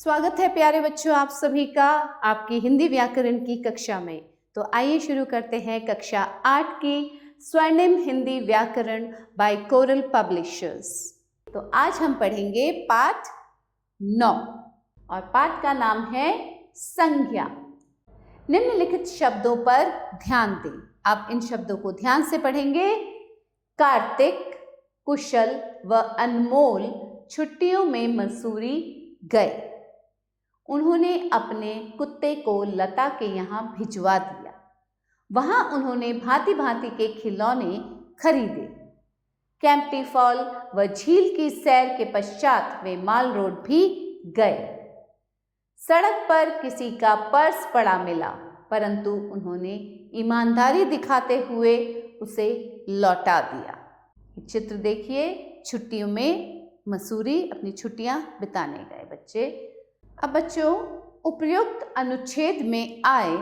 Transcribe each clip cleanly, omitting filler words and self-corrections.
स्वागत है प्यारे बच्चों आप सभी का आपकी हिंदी व्याकरण की कक्षा में। तो आइए शुरू करते हैं कक्षा 8 की स्वर्णिम हिंदी व्याकरण बाय कोरल पब्लिशर्स। तो आज हम पढ़ेंगे पाठ 9 और पाठ का नाम है संज्ञा। निम्नलिखित शब्दों पर ध्यान दें। आप इन शब्दों को ध्यान से पढ़ेंगे। कार्तिक, कुशल व अनमोल छुट्टियों में मसूरी गए। उन्होंने अपने कुत्ते को लता के यहाँ भिजवा दिया। वहां उन्होंने भांति भांति के खिलौने खरीदे। कैंपटी फॉल व झील की सैर के पश्चात वे माल रोड भी गए। सड़क पर किसी का पर्स पड़ा मिला, परंतु उन्होंने ईमानदारी दिखाते हुए उसे लौटा दिया। चित्र देखिए, छुट्टियों में मसूरी अपनी छुट्टियां बिताने गए बच्चे। अब बच्चों, उपयुक्त अनुच्छेद में आए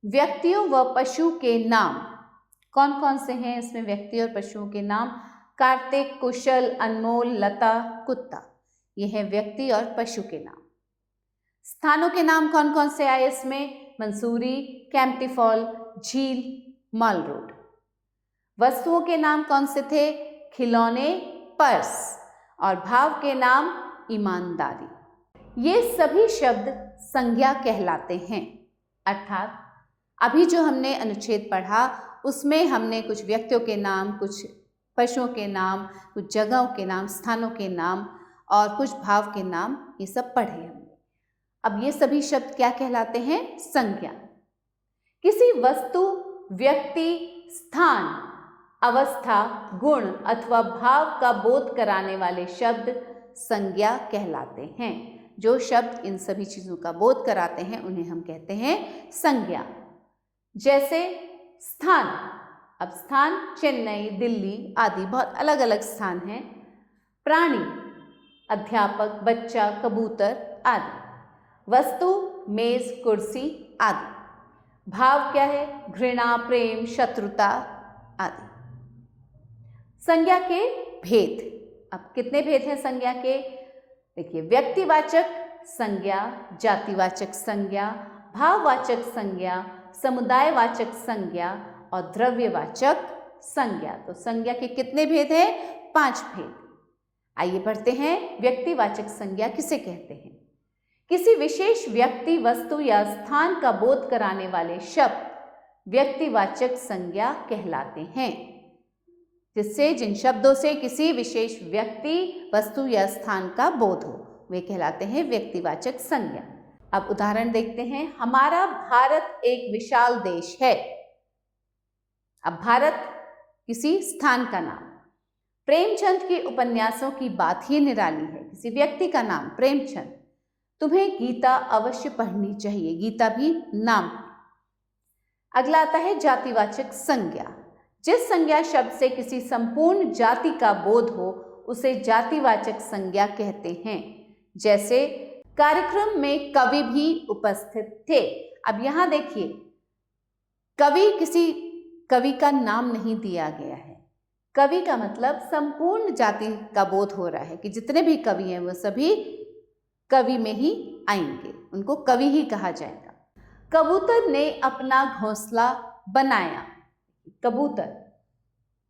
व्यक्तियों व पशु के नाम कौन कौन से हैं? इसमें व्यक्ति और पशुओं के नाम कार्तिक, कुशल, अनमोल, लता, कुत्ता, ये हैं व्यक्ति और पशु के नाम। स्थानों के नाम कौन कौन से आए इसमें? मंसूरी, कैंपटी फॉल, झील, माल रोड। वस्तुओं के नाम कौन से थे? खिलौने, पर्स, और भाव के नाम ईमानदारी। ये सभी शब्द संज्ञा कहलाते हैं। अर्थात अभी जो हमने अनुच्छेद पढ़ा उसमें हमने कुछ व्यक्तियों के नाम, कुछ पशुओं के नाम, कुछ जगहों के नाम, स्थानों के नाम और कुछ भाव के नाम, ये सब पढ़े हमने। अब ये सभी शब्द क्या कहलाते हैं? संज्ञा। किसी वस्तु, व्यक्ति, स्थान, अवस्था, गुण अथवा भाव का बोध कराने वाले शब्द संज्ञा कहलाते हैं। जो शब्द इन सभी चीजों का बोध कराते हैं उन्हें हम कहते हैं संज्ञा। जैसे स्थान। अब स्थान चेन्नई, दिल्ली आदि बहुत अलग अलग स्थान हैं। प्राणी, अध्यापक, बच्चा, कबूतर आदि। वस्तु, मेज, कुर्सी आदि। भाव क्या है? घृणा, प्रेम, शत्रुता आदि। संज्ञा के भेद। अब कितने भेद हैं संज्ञा के? देखिए, व्यक्तिवाचक संज्ञा, जातिवाचक संज्ञा, भाववाचक संज्ञा, समुदायवाचक संज्ञा और द्रव्यवाचक संज्ञा। तो संज्ञा के कितने भेद हैं? 5 भेद। आइए पढ़ते हैं। व्यक्तिवाचक संज्ञा किसे कहते हैं? किसी विशेष व्यक्ति, वस्तु या स्थान का बोध कराने वाले शब्द व्यक्तिवाचक संज्ञा कहलाते हैं। जिन शब्दों से किसी विशेष व्यक्ति, वस्तु या स्थान का बोध हो वे कहलाते हैं व्यक्तिवाचक संज्ञा। अब उदाहरण देखते हैं। हमारा भारत एक विशाल देश है। अब भारत किसी स्थान का नाम। प्रेमचंद के उपन्यासों की बात ही निराली है। किसी व्यक्ति का नाम प्रेमचंद। तुम्हें गीता अवश्य पढ़नी चाहिए। गीता भी नाम। अगला आता है जातिवाचक संज्ञा। जिस संज्ञा शब्द से किसी संपूर्ण जाति का बोध हो उसे जातिवाचक संज्ञा कहते हैं। जैसे कार्यक्रम में कवि भी उपस्थित थे। अब यहां देखिए, कवि, किसी कवि का नाम नहीं दिया गया है। कवि का मतलब संपूर्ण जाति का बोध हो रहा है कि जितने भी कवि हैं वो सभी कवि में ही आएंगे, उनको कवि ही कहा जाएगा। कबूतर ने अपना घोंसला बनाया। कबूतर,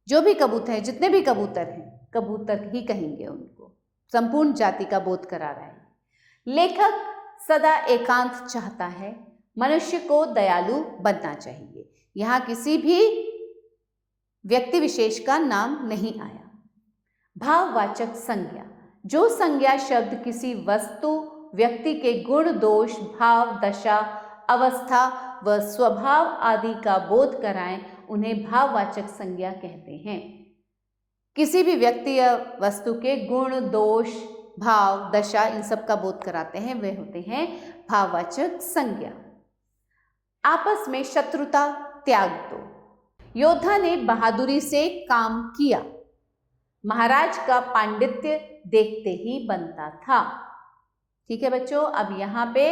जो भी कबूतर हैं, जितने भी कबूतर हैं, कबूतर ही कहेंगे उनको। संपूर्ण जाति का बोध करा रहा है। लेखक सदा एकांत चाहता है। मनुष्य को दयालु बनना चाहिए। यहाँ किसी भी व्यक्ति विशेष का नाम नहीं आया। भाववाचक संज्ञा। जो संज्ञा शब्द किसी वस्तु, व्यक्ति के गुण, दोष, भाव, दशा, अवस्था व स्वभाव आदि का बोध कराएं उन्हें भाववाचक संज्ञा कहते हैं। किसी भी व्यक्ति या वस्तु के गुण, दोष, भाव, दशा, इन सब का बोध कराते हैं वे होते हैं भाववाचक संज्ञा। आपस में शत्रुता त्याग दो। योद्धा ने बहादुरी से काम किया। महाराज का पांडित्य देखते ही बनता था। ठीक है बच्चों, अब यहाँ पे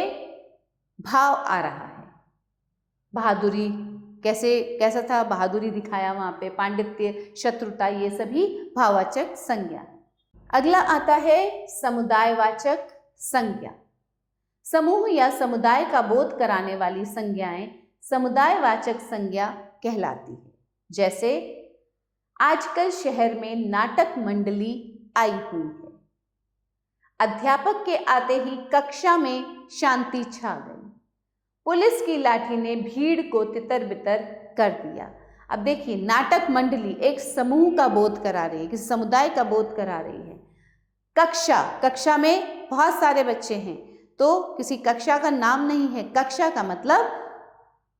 भाव आ रहा है। बहादुरी कैसा था? बहादुरी दिखाया वहां पे। पांडित्य, शत्रुता, ये सभी भाववाचक संज्ञा। अगला आता है समुदायवाचक संज्ञा। समूह या समुदाय का बोध कराने वाली संज्ञाएं समुदायवाचक संज्ञा कहलाती है। जैसे आजकल शहर में नाटक मंडली आई हुई है। अध्यापक के आते ही कक्षा में शांति छा गई। पुलिस की लाठी ने भीड़ को तितर-बितर कर दिया। अब देखिए, नाटक मंडली एक समूह का बोध करा रही है, किसी समुदाय का बोध करा रही है। कक्षा में बहुत सारे बच्चे हैं, तो किसी कक्षा का नाम नहीं है। कक्षा का मतलब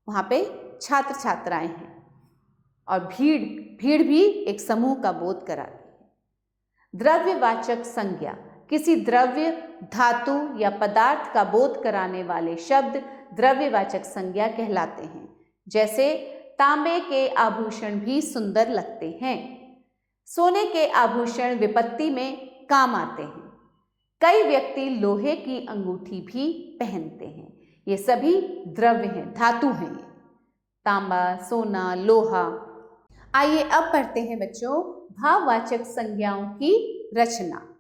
वहां पे छात्र छात्राएं हैं। और भीड़ भी एक समूह का बोध कराती है। द्रव्यवाचक संज्ञा किसी द्रव्य, धातु या पदार्थ का बोध कराने वाले शब्द द्रव्यवाचक संज्ञा कहलाते हैं। जैसे तांबे के आभूषण भी सुंदर लगते हैं। सोने के आभूषण विपत्ति में काम आते हैं। कई व्यक्ति लोहे की अंगूठी भी पहनते हैं। ये सभी द्रव्य हैं, धातु हैं। तांबा, सोना, लोहा। आइए अब पढ़ते हैं बच्चों भाववाचक संज्ञाओं की रचना।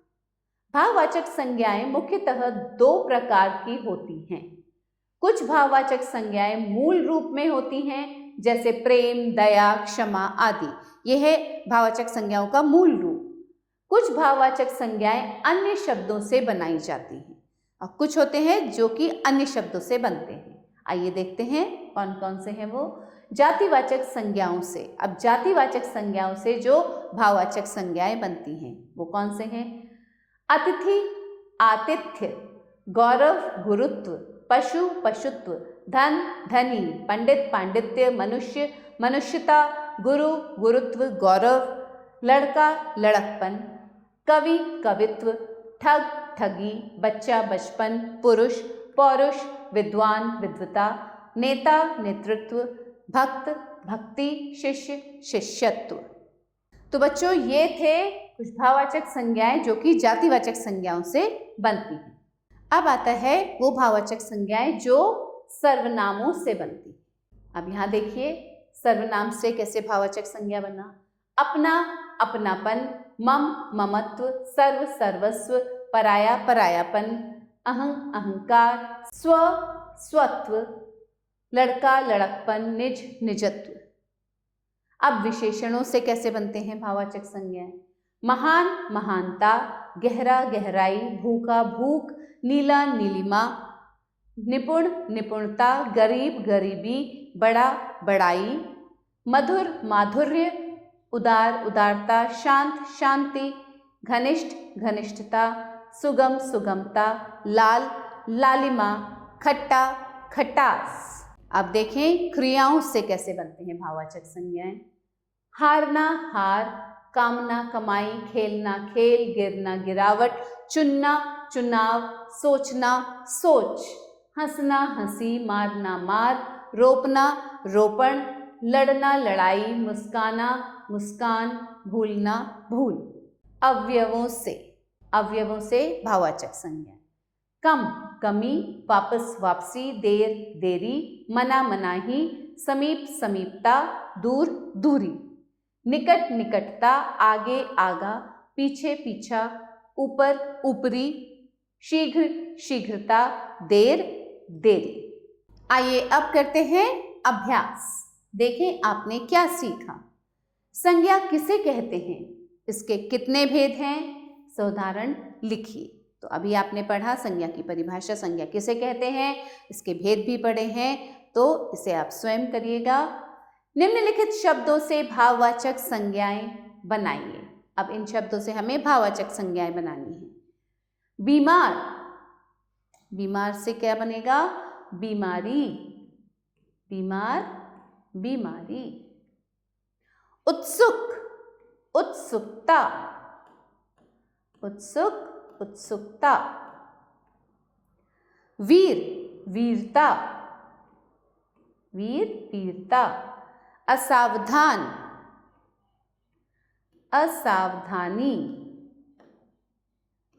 भाववाचक संज्ञाएं मुख्यतः दो प्रकार की होती हैं। कुछ भाववाचक संज्ञाएं मूल रूप में होती हैं, जैसे प्रेम, दया, क्षमा आदि। यह है भाववाचक संज्ञाओं का मूल रूप। कुछ भाववाचक संज्ञाएं अन्य शब्दों से बनाई जाती हैं और कुछ होते हैं जो कि अन्य शब्दों से बनते हैं। आइए देखते हैं कौन कौन से हैं वो। जातिवाचक संज्ञाओं से। अब जातिवाचक संज्ञाओं से जो भाववाचक संज्ञाएं बनती हैं वो कौन से हैं? अतिथि, आतिथ्य, गौरव, गुरुत्व, पशु, पशुत्व, धन, धनी, पंडित, पांडित्य, मनुष्य, मनुष्यता, गुरु, गुरुत्व, गौरव, लड़का, लड़कपन, कवि, कवित्व, ठग, ठगी, बच्चा, बचपन, पुरुष, पौरुष, विद्वान, विद्वता, नेता, नेतृत्व, भक्त, भक्ति, शिष्य, शिष्यत्व। तो बच्चों ये थे कुछ भाववाचक संज्ञाएं जो कि जातिवाचक संज्ञाओं से बनती हैं। अब आता है वो भाववाचक संज्ञाएं जो सर्वनामों से बनती हैं। अब यहाँ देखिए सर्वनाम से कैसे भाववाचक संज्ञा बना। अपना, अपनापन, मम, ममत्व, सर्व, सर्वस्व, पराया, परायापन, अहं, अहंकार, स्व, स्वत्व, लड़का, लड़कपन, निज, निजत्व। अब विशेषणों से कैसे बनते हैं भाववाचक संज्ञाएं। महान, महानता, गहरा, गहराई, भूखा, भूख, नीला, नीलिमा, निपुण, निपुणता, गरीब, गरीबी, बड़ा, बड़ाई, मधुर, माधुर्य, उदार, उदारता, शांत, शांति, घनिष्ठ, घनिष्ठता, सुगम, सुगमता, लाल, लालिमा, खट्टा, खटास। अब देखें क्रियाओं से कैसे बनते हैं भाववाचक संज्ञाएं। हारना, हार, कामना, कमाई, खेलना, खेल, गिरना, गिरावट, चुनना, चुनाव, सोचना, सोच, हंसना, हंसी, मारना, मार, रोपना, रोपण, लड़ना, लड़ाई, मुस्काना, मुस्कान, भूलना, भूल। अवयवों से भाववाचक संज्ञा। कम, कमी, वापस, वापसी, देर, देरी, मना, मनाही, समीप, समीपता, दूर, दूरी, निकट, निकटता, आगे, आगा, पीछे, पीछा, ऊपर, ऊपरी, शीघ्र, शीघ्रता, देर, देरी। आइए अब करते हैं अभ्यास। देखें आपने क्या सीखा। संज्ञा किसे कहते हैं, इसके कितने भेद हैं, उदाहरण लिखिए। तो अभी आपने पढ़ा संज्ञा की परिभाषा, संज्ञा किसे कहते हैं, इसके भेद भी पढ़े हैं, तो इसे आप स्वयं करिएगा। निम्नलिखित शब्दों से भाववाचक संज्ञाएं बनाइए। अब इन शब्दों से हमें भाववाचक संज्ञाएं बनानी है। बीमार, बीमार से क्या बनेगा, बीमारी, बीमार, बीमारी। उत्सुक, उत्सुकता, उत्सुक, उत्सुकता। वीर, वीरता, वीर, वीरता। असावधान, असावधानी,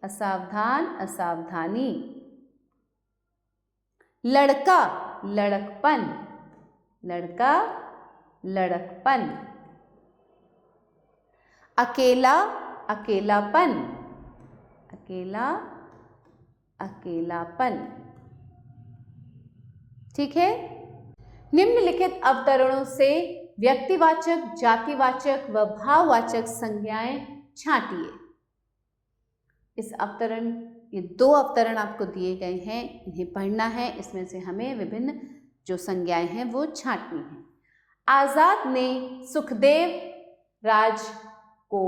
असावधान, असावधानी। लड़का, लड़कपन, लड़का, लड़कपन। अकेला, अकेलापन, अकेला, अकेलापन। ठीक है। निम्नलिखित अवतरणों से व्यक्तिवाचक, जातिवाचक व भाववाचक संज्ञाएं छांटिए। इस अवतरण, ये 2 अवतरण आपको दिए गए हैं, इन्हें पढ़ना है। इसमें से हमें विभिन्न जो संज्ञाएं हैं वो छांटनी है। आजाद ने सुखदेव राज को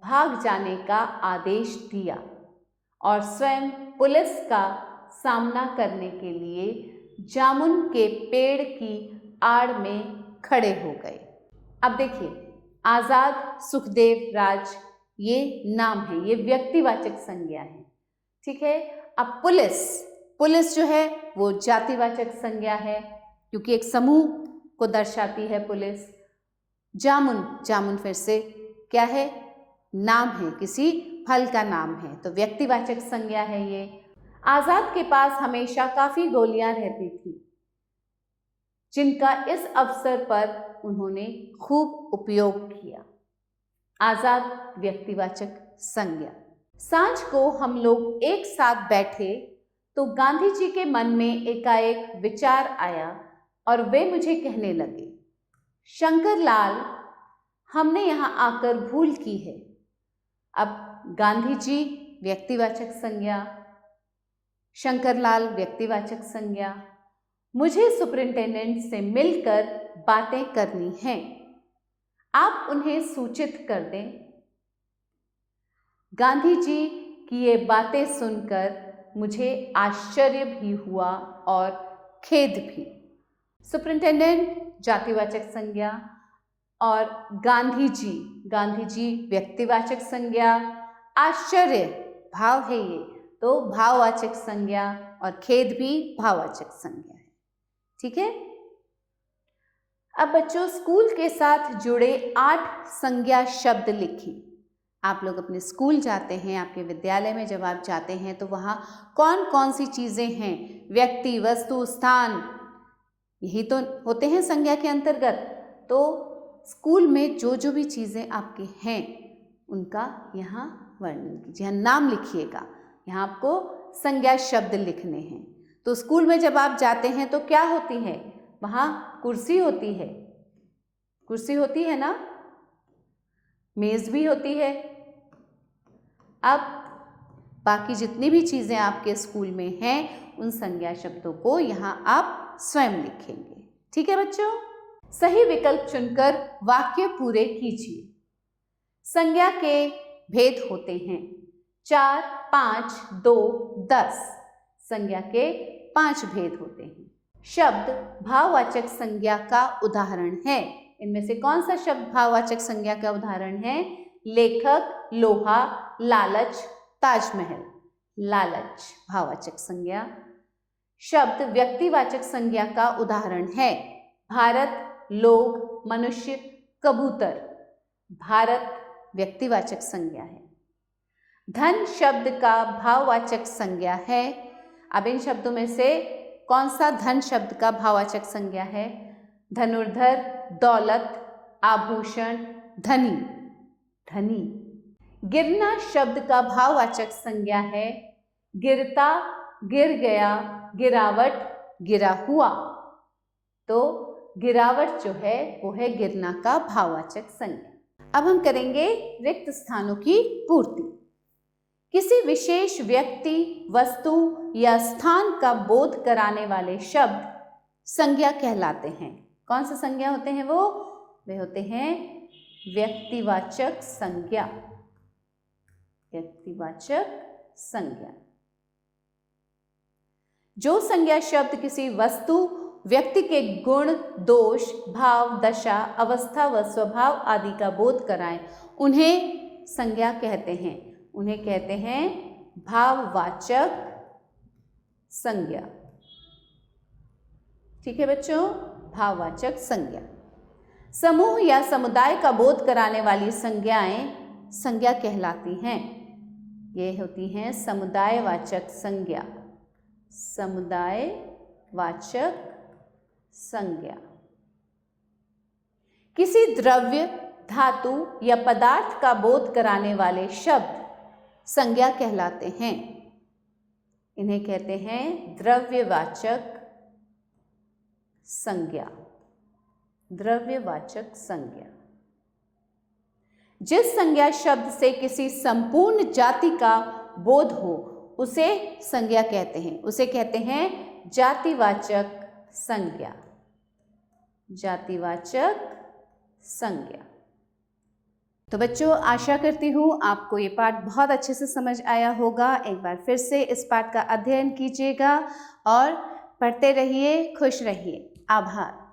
भाग जाने का आदेश दिया और स्वयं पुलिस का सामना करने के लिए जामुन के पेड़ की आड़ में खड़े हो गए। अब देखिए, आजाद, सुखदेव राज, ये नाम है, ये व्यक्तिवाचक संज्ञा है, ठीक है। अब पुलिस जो है वो जातिवाचक संज्ञा है, क्योंकि एक समूह को दर्शाती है पुलिस। जामुन फिर से क्या है, नाम है, किसी फल का नाम है, तो व्यक्तिवाचक संज्ञा है ये। आजाद के पास हमेशा काफी गोलियां रहती थी, जिनका इस अवसर पर उन्होंने खूब उपयोग किया। आजाद व्यक्तिवाचक संज्ञा। सांझ को हम लोग एक साथ बैठे तो गांधी जी के मन में एकाएक विचार आया और वे मुझे कहने लगे, शंकरलाल, हमने यहाँ आकर भूल की है। अब गांधी जी व्यक्तिवाचक संज्ञा, शंकरलाल व्यक्तिवाचक संज्ञा। मुझे सुपरिंटेंडेंट से मिलकर बातें करनी हैं, आप उन्हें सूचित कर दें। गांधी जी की ये बातें सुनकर मुझे आश्चर्य भी हुआ और खेद भी। सुपरिंटेंडेंट जातिवाचक संज्ञा और गांधी जी व्यक्तिवाचक संज्ञा, आश्चर्य भाव है ये, तो भाववाचक संज्ञा, और खेद भी भाववाचक संज्ञा है, ठीक है। अब बच्चों, स्कूल के साथ जुड़े 8 संज्ञा शब्द लिखिए। आप लोग अपने स्कूल जाते हैं, आपके विद्यालय में जब आप जाते हैं तो वहाँ कौन कौन सी चीज़ें हैं, व्यक्ति, वस्तु, स्थान, यही तो होते हैं संज्ञा के अंतर्गत। तो स्कूल में जो जो भी चीज़ें आपके हैं उनका यहाँ वर्णन कीजिए, नाम लिखिएगा। यहाँ आपको संज्ञा शब्द लिखने हैं। तो स्कूल में जब आप जाते हैं तो क्या होती है, वहाँ कुर्सी होती है ना, मेज भी होती है। अब बाकी जितनी भी चीज़ें आपके स्कूल में हैं उन संज्ञा शब्दों को यहाँ आप स्वयं लिखेंगे, ठीक है बच्चों। सही विकल्प चुनकर वाक्य पूरे कीजिए। संज्ञा के भेद होते हैं 4, 5, 2, 10। संज्ञा के 5 भेद होते हैं। शब्द भाववाचक संज्ञा का उदाहरण है। इनमें से कौन सा शब्द भाववाचक संज्ञा का उदाहरण है? लेखक, लोहा, लालच, ताजमहल। लालच भाववाचक संज्ञा। शब्द व्यक्तिवाचक संज्ञा का उदाहरण है भारत, लोग, मनुष्य, कबूतर। भारत व्यक्तिवाचक संज्ञा है। धन शब्द का भाववाचक संज्ञा है। अब इन शब्दों में से कौन सा धन शब्द का भाववाचक संज्ञा है? धनुर्धर, दौलत, आभूषण, धनी। धनी। गिरना शब्द का भाववाचक संज्ञा है गिरता, गिर गया, गिरावट, गिरा हुआ। तो गिरावट जो है वो है गिरना का भाववाचक संज्ञा। अब हम करेंगे रिक्त स्थानों की पूर्ति। किसी विशेष व्यक्ति, वस्तु या स्थान का बोध कराने वाले शब्द संज्ञा कहलाते हैं। कौन सा संज्ञा होते हैं वो? वे होते हैं व्यक्तिवाचक संज्ञा। व्यक्तिवाचक संज्ञा। जो संज्ञा शब्द किसी वस्तु, व्यक्ति के गुण, दोष, भाव, दशा, अवस्था व स्वभाव आदि का बोध कराएं उन्हें संज्ञा कहते हैं। उन्हें कहते हैं भाववाचक संज्ञा। ठीक है बच्चों, भाववाचक संज्ञा। समूह या समुदाय का बोध कराने वाली संज्ञाएं संज्ञा कहलाती हैं। ये होती हैं समुदायवाचक संज्ञा। समुदायवाचक संज्ञा। किसी द्रव्य, धातु या पदार्थ का बोध कराने वाले शब्द संज्ञा कहलाते हैं। इन्हें कहते हैं द्रव्यवाचक संज्ञा, द्रव्यवाचक संज्ञा। जिस संज्ञा शब्द से किसी संपूर्ण जाति का बोध हो उसे संज्ञा कहते हैं, उसे कहते हैं जातिवाचक संज्ञा, जातिवाचक संज्ञा। तो बच्चों, आशा करती हूँ आपको ये पाठ बहुत अच्छे से समझ आया होगा। एक बार फिर से इस पाठ का अध्ययन कीजिएगा और पढ़ते रहिए, खुश रहिए। आभार।